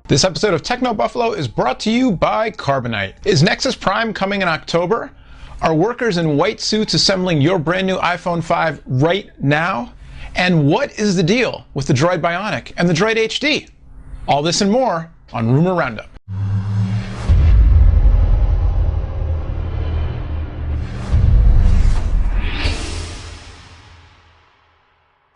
This episode of TechnoBuffalo is brought to you by Carbonite. Is Nexus Prime coming in October? Are workers in white suits assembling your brand new iPhone 5 right now? And what is the deal with the Droid Bionic and the Droid HD? All this and more on Rumor Roundup.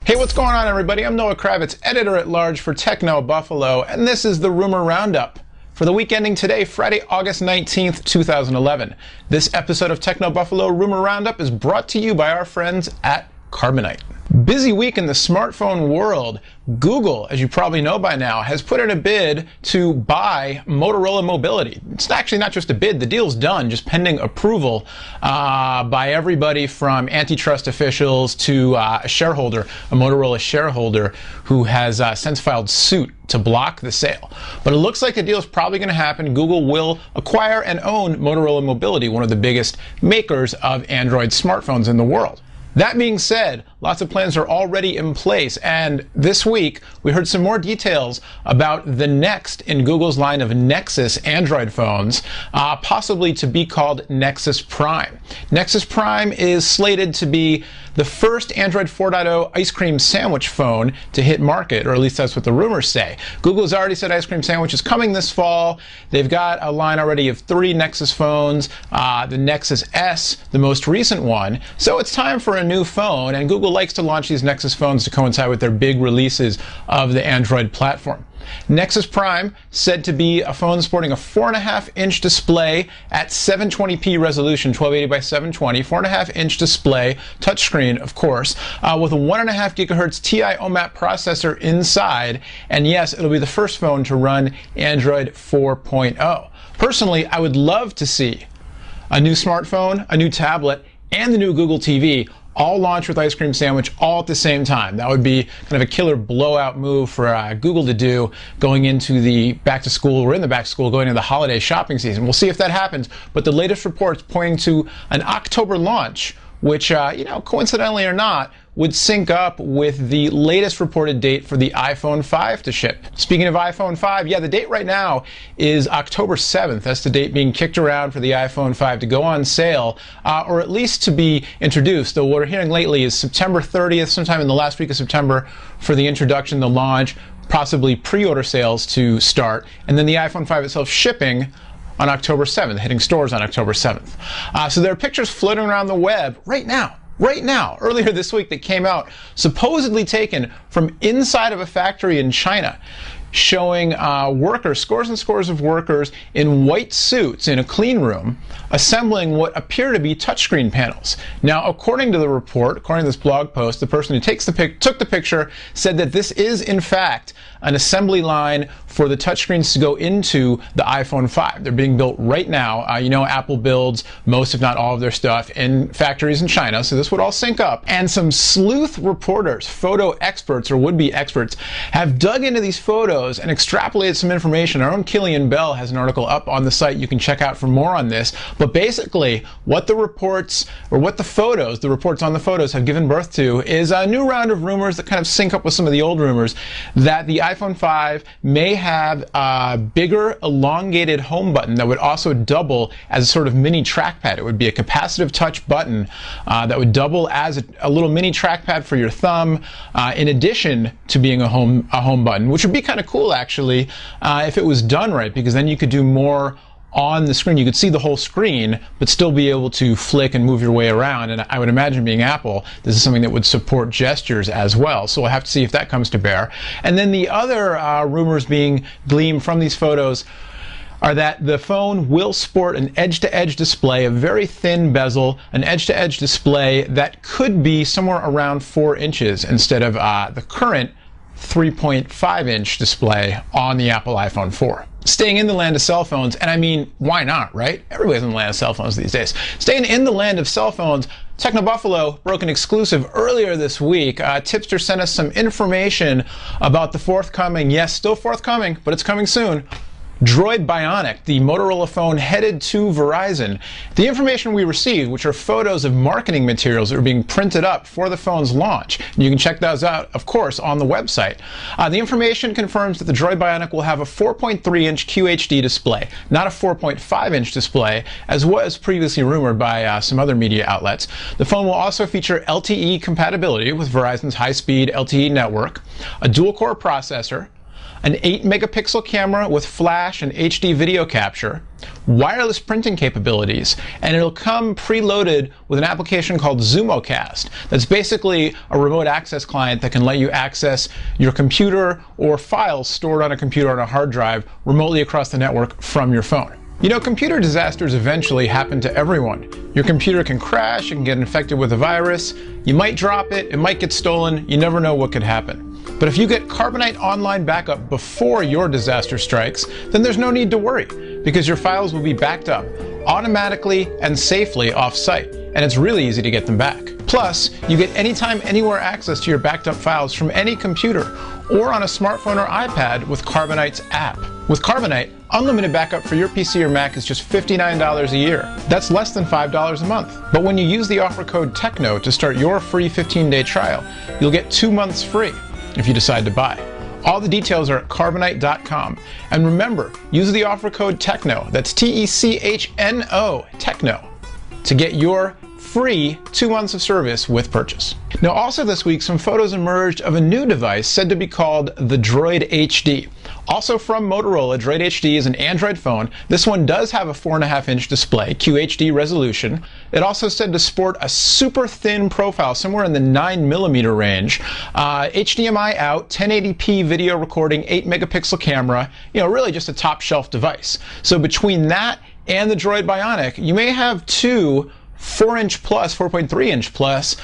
Hey, what's going on, everybody? I'm Noah Kravitz, editor-at-large for TechnoBuffalo, and this is the Rumor Roundup for the week ending today, Friday, August 19th, 2011. This episode of TechnoBuffalo Rumor Roundup is brought to you by our friends at Carbonite. Busy week in the smartphone world. Google, as you probably know by now, has put in a bid to buy Motorola Mobility. It's actually not just a bid, the deal's done, just pending approval by everybody from antitrust officials to a shareholder, a Motorola shareholder, who has since filed suit to block the sale. But it looks like the deal is probably going to happen. Google will acquire and own Motorola Mobility, one of the biggest makers of Android smartphones in the world. That being said, lots of plans are already in place, and this week we heard some more details about the next in Google's line of Nexus Android phones, possibly to be called Nexus Prime. Nexus Prime is slated to be the first Android 4.0 ice cream sandwich phone to hit market, or at least that's what the rumors say. Google has already said ice cream sandwich is coming this fall. They've got a line already of 3 Nexus phones, the Nexus S, the most recent one. So it's time for a new phone, and Google likes to launch these Nexus phones to coincide with their big releases of the Android platform. Nexus Prime said to be a phone sporting a 4.5-inch display at 720p resolution, 1280 by 720, 4.5-inch display, touchscreen, of course, with a 1.5 gigahertz TI OMAP processor inside, and yes, it'll be the first phone to run Android 4.0. Personally, I would love to see a new smartphone, a new tablet, and the new Google TV all launch with ice cream sandwich all at the same time. That would be kind of a killer blowout move for Google to do going into the back to school, or in the back to school, going into the holiday shopping season. We'll see if that happens, but the latest reports pointing to an October launch, which, coincidentally or not, would sync up with the latest reported date for the iPhone 5 to ship. Speaking of iPhone 5, yeah, the date right now is October 7th. That's the date being kicked around for the iPhone 5 to go on sale, or at least to be introduced. Though what we're hearing lately is September 30th, sometime in the last week of September, for the introduction, the launch, possibly pre-order sales to start, and then the iPhone 5 itself shipping on October 7th, hitting stores on October 7th. So there are pictures floating around the web right now, earlier this week, that came out, supposedly taken from inside of a factory in China, showing workers, scores and scores of workers in white suits in a clean room, assembling what appear to be touchscreen panels. Now, according to the report, according to this blog post, the person who took the picture said that this is, in fact, an assembly line for the touchscreens to go into the iPhone 5. They're being built right now. Apple builds most, if not all, of their stuff in factories in China, so this would all sync up. And some sleuth reporters, photo experts, or would-be experts, have dug into these photos and extrapolated some information. Our own Killian Bell has an article up on the site you can check out for more on this. But basically, what the reports, or what the reports on the photos have given birth to, is a new round of rumors that kind of sync up with some of the old rumors that the iPhone 5 may have a bigger, elongated home button that would also double as a sort of mini trackpad. It would be a capacitive touch button that would double as a little mini trackpad for your thumb, in addition to being a home button, which would be kind of cool, actually, if it was done right, because then you could do more on the screen. You could see the whole screen, but still be able to flick and move your way around. And I would imagine, being Apple, this is something that would support gestures as well. So we'll have to see if that comes to bear. And then the other rumors being gleaned from these photos are that the phone will sport an edge-to-edge display, a very thin bezel, an edge-to-edge display that could be somewhere around 4 inches instead of the current 3.5-inch display on the Apple iPhone 4. Staying in the land of cell phones, and I mean, why not, right? Everybody's in the land of cell phones these days. Staying in the land of cell phones, TechnoBuffalo broke an exclusive earlier this week. Tipster sent us some information about the forthcoming, yes, still forthcoming, but it's coming soon, Droid Bionic, the Motorola phone headed to Verizon. The information we received, which are photos of marketing materials that are being printed up for the phone's launch. You can check those out, of course, on the website. The information confirms that the Droid Bionic will have a 4.3-inch QHD display, not a 4.5-inch display, as was previously rumored by some other media outlets. The phone will also feature LTE compatibility with Verizon's high-speed LTE network, a dual-core processor, an 8-megapixel camera with flash and HD video capture, wireless printing capabilities, and it'll come preloaded with an application called ZoomoCast. That's basically a remote access client that can let you access your computer or files stored on a computer on a hard drive remotely across the network from your phone. You know, computer disasters eventually happen to everyone. Your computer can crash and get infected with a virus. You might drop it, it might get stolen, you never know what could happen. But if you get Carbonite Online Backup before your disaster strikes, then there's no need to worry, because your files will be backed up automatically and safely off-site, and it's really easy to get them back. Plus, you get anytime, anywhere access to your backed up files from any computer or on a smartphone or iPad with Carbonite's app. With Carbonite, unlimited backup for your PC or Mac is just $59 a year. That's less than $5 a month. But when you use the offer code TECHNO to start your free 15-day trial, you'll get 2 months free if you decide to buy. All the details are at carbonite.com. And remember, use the offer code TECHNO, that's TECHNO, TECHNO, to get your free 2 months of service with purchase. Now, also this week, some photos emerged of a new device said to be called the Droid HD. Also from Motorola, Droid HD is an Android phone. This one does have a 4.5-inch display, QHD resolution. It also said to sport a super thin profile, somewhere in the 9mm range. HDMI out, 1080p video recording, 8-megapixel camera. You know, really just a top-shelf device. So between that and the Droid Bionic, you may have two 4-inch plus, 4.3-inch plus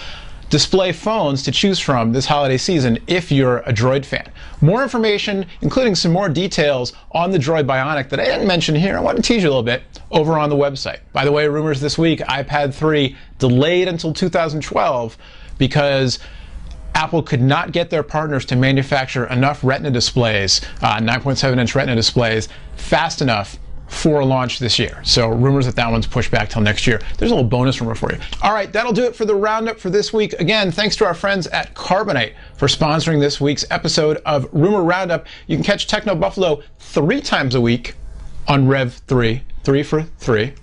display phones to choose from this holiday season if you're a Droid fan. More information, including some more details on the Droid Bionic that I didn't mention here, I want to tease you a little bit, over on the website. By the way, rumors this week, iPad 3 delayed until 2012 because Apple could not get their partners to manufacture enough Retina displays, 9.7-inch Retina displays, fast enough for a launch this year. So rumors that one's pushed back till next year. There's a little bonus rumor for you. All right, that'll do it for the Roundup for this week. Again, thanks to our friends at Carbonite for sponsoring this week's episode of Rumor Roundup. You can catch TechnoBuffalo 3 times a week on Rev 3, 3 for 3.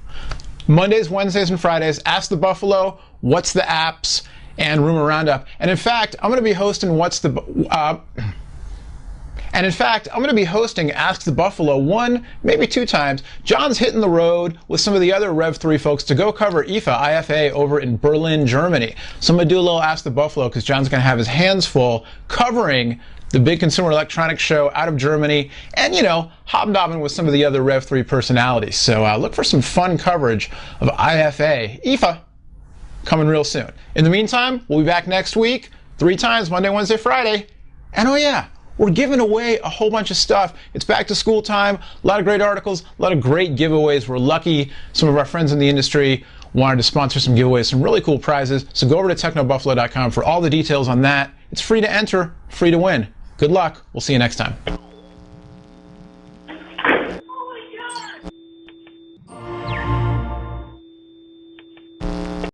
Mondays, Wednesdays, and Fridays, Ask the Buffalo, What's the Apps, and Rumor Roundup. And in fact, I'm going to be hosting Ask the Buffalo 1, maybe 2 times. John's hitting the road with some of the other Rev 3 folks to go cover IFA over in Berlin, Germany. So I'm going to do a little Ask the Buffalo because John's going to have his hands full covering the big consumer electronics show out of Germany and, you know, hobnobbing with some of the other Rev 3 personalities. So look for some fun coverage of IFA coming real soon. In the meantime, we'll be back next week, 3 times, Monday, Wednesday, Friday. And oh yeah, we're giving away a whole bunch of stuff. It's back to school time, a lot of great articles, a lot of great giveaways. We're lucky some of our friends in the industry wanted to sponsor some giveaways, some really cool prizes. So go over to technobuffalo.com for all the details on that. It's free to enter, free to win. Good luck. We'll see you next time.